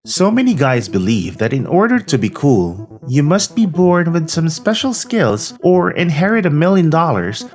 So many guys believe that in order to be cool, you must be born with some special skills or inherit $1 million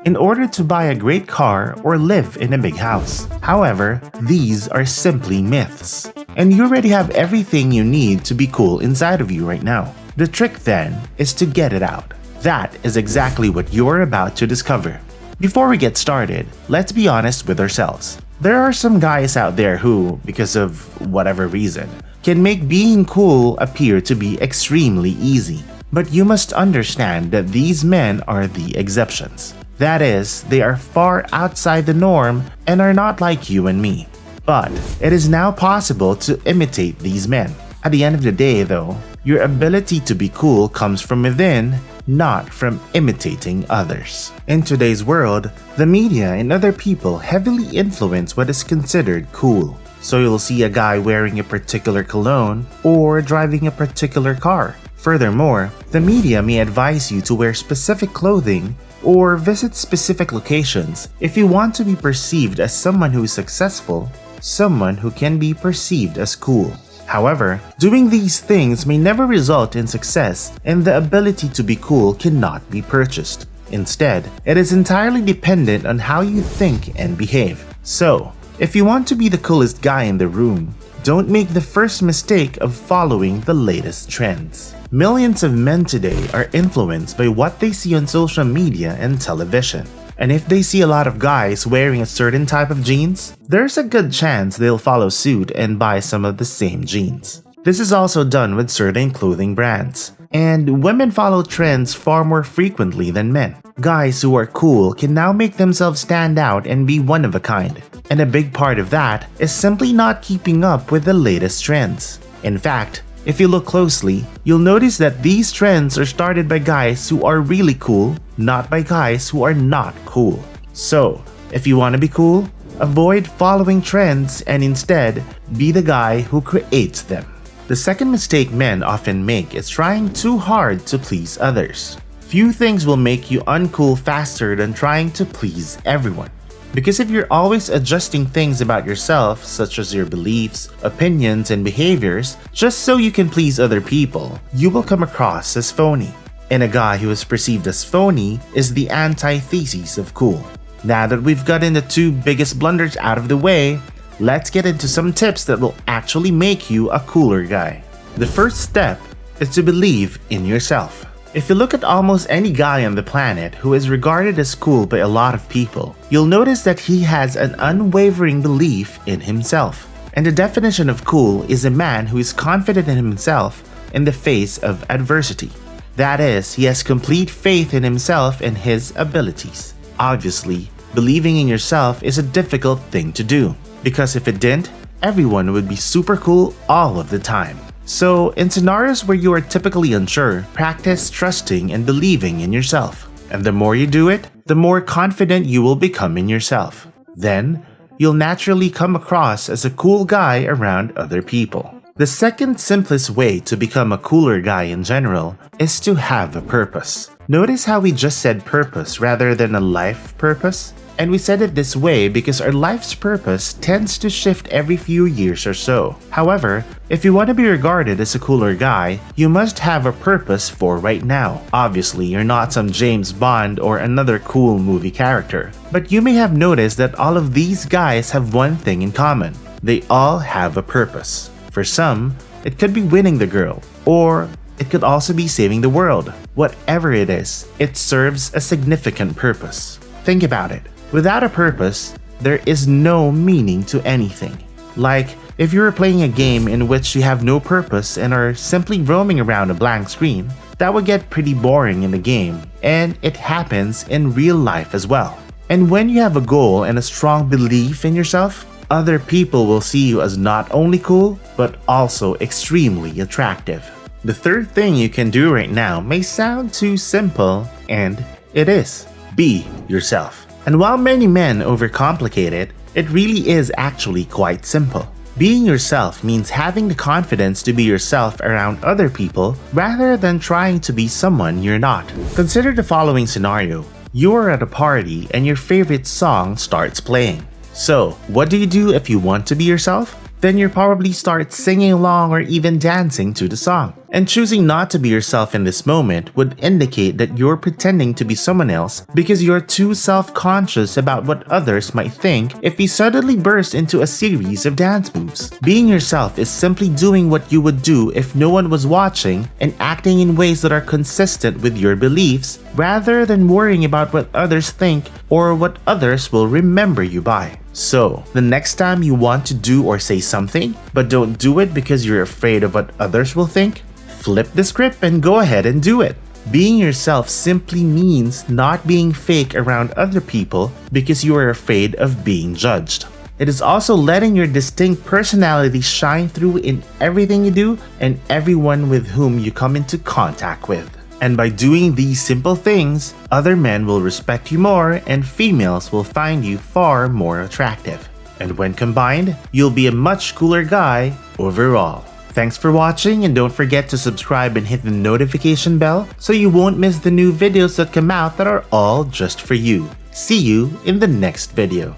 in order to buy a great car or live in a big house. However, these are simply myths. And you already have everything you need to be cool inside of you right now. The trick then is to get it out. That is exactly what you're about to discover. Before we get started, let's be honest with ourselves. There are some guys out there who, because of whatever reason, can make being cool appear to be extremely easy. But you must understand that these men are the exceptions. That is, they are far outside the norm and are not like you and me. But it is now possible to imitate these men. At the end of the day though, your ability to be cool comes from within, not from imitating others. In today's world, the media and other people heavily influence what is considered cool. So you'll see a guy wearing a particular cologne or driving a particular car. Furthermore, the media may advise you to wear specific clothing or visit specific locations if you want to be perceived as someone who is successful, someone who can be perceived as cool. However, doing these things may never result in success, and the ability to be cool cannot be purchased. Instead, it is entirely dependent on how you think and behave. So, if you want to be the coolest guy in the room, don't make the first mistake of following the latest trends. Millions of men today are influenced by what they see on social media and television. And if they see a lot of guys wearing a certain type of jeans, there's a good chance they'll follow suit and buy some of the same jeans. This is also done with certain clothing brands. And women follow trends far more frequently than men. Guys who are cool can now make themselves stand out and be one of a kind. And a big part of that is simply not keeping up with the latest trends. In fact, if you look closely, you'll notice that these trends are started by guys who are really cool, not by guys who are not cool. So, if you want to be cool, avoid following trends and instead be the guy who creates them. The second mistake men often make is trying too hard to please others. Few things will make you uncool faster than trying to please everyone. Because if you're always adjusting things about yourself, such as your beliefs, opinions, and behaviors, just so you can please other people, you will come across as phony. And a guy who is perceived as phony is the antithesis of cool. Now that we've gotten the two biggest blunders out of the way, let's get into some tips that will actually make you a cooler guy. The first step is to believe in yourself. If you look at almost any guy on the planet who is regarded as cool by a lot of people, you'll notice that he has an unwavering belief in himself. And the definition of cool is a man who is confident in himself in the face of adversity. That is, he has complete faith in himself and his abilities. Obviously, believing in yourself is a difficult thing to do, because if it didn't, everyone would be super cool all of the time. So, in scenarios where you are typically unsure, practice trusting and believing in yourself. And the more you do it, the more confident you will become in yourself. Then, you'll naturally come across as a cool guy around other people. The second simplest way to become a cooler guy in general is to have a purpose. Notice how we just said purpose rather than a life purpose? And we said it this way because our life's purpose tends to shift every few years or so. However, if you want to be regarded as a cooler guy, you must have a purpose for right now. Obviously, you're not some James Bond or another cool movie character. But you may have noticed that all of these guys have one thing in common. They all have a purpose. For some, it could be winning the girl, or it could also be saving the world. Whatever it is, it serves a significant purpose. Think about it. Without a purpose, there is no meaning to anything. Like, if you were playing a game in which you have no purpose and are simply roaming around a blank screen, that would get pretty boring in the game, and it happens in real life as well. And when you have a goal and a strong belief in yourself, other people will see you as not only cool, but also extremely attractive. The third thing you can do right now may sound too simple, and it is. Be yourself. And while many men overcomplicate it, it really is actually quite simple. Being yourself means having the confidence to be yourself around other people rather than trying to be someone you're not. Consider the following scenario. You are at a party and your favorite song starts playing. So, what do you do if you want to be yourself? then you probably start singing along or even dancing to the song. And choosing not to be yourself in this moment would indicate that you're pretending to be someone else because you're too self-conscious about what others might think if you suddenly burst into a series of dance moves. Being yourself is simply doing what you would do if no one was watching and acting in ways that are consistent with your beliefs rather than worrying about what others think or what others will remember you by. So, the next time you want to do or say something, but don't do it because you're afraid of what others will think, flip the script and go ahead and do it. Being yourself simply means not being fake around other people because you are afraid of being judged. It is also letting your distinct personality shine through in everything you do and everyone with whom you come into contact with. And by doing these simple things, other men will respect you more and females will find you far more attractive. And when combined, you'll be a much cooler guy overall. Thanks for watching, and don't forget to subscribe and hit the notification bell so you won't miss the new videos that come out that are all just for you. See you in the next video.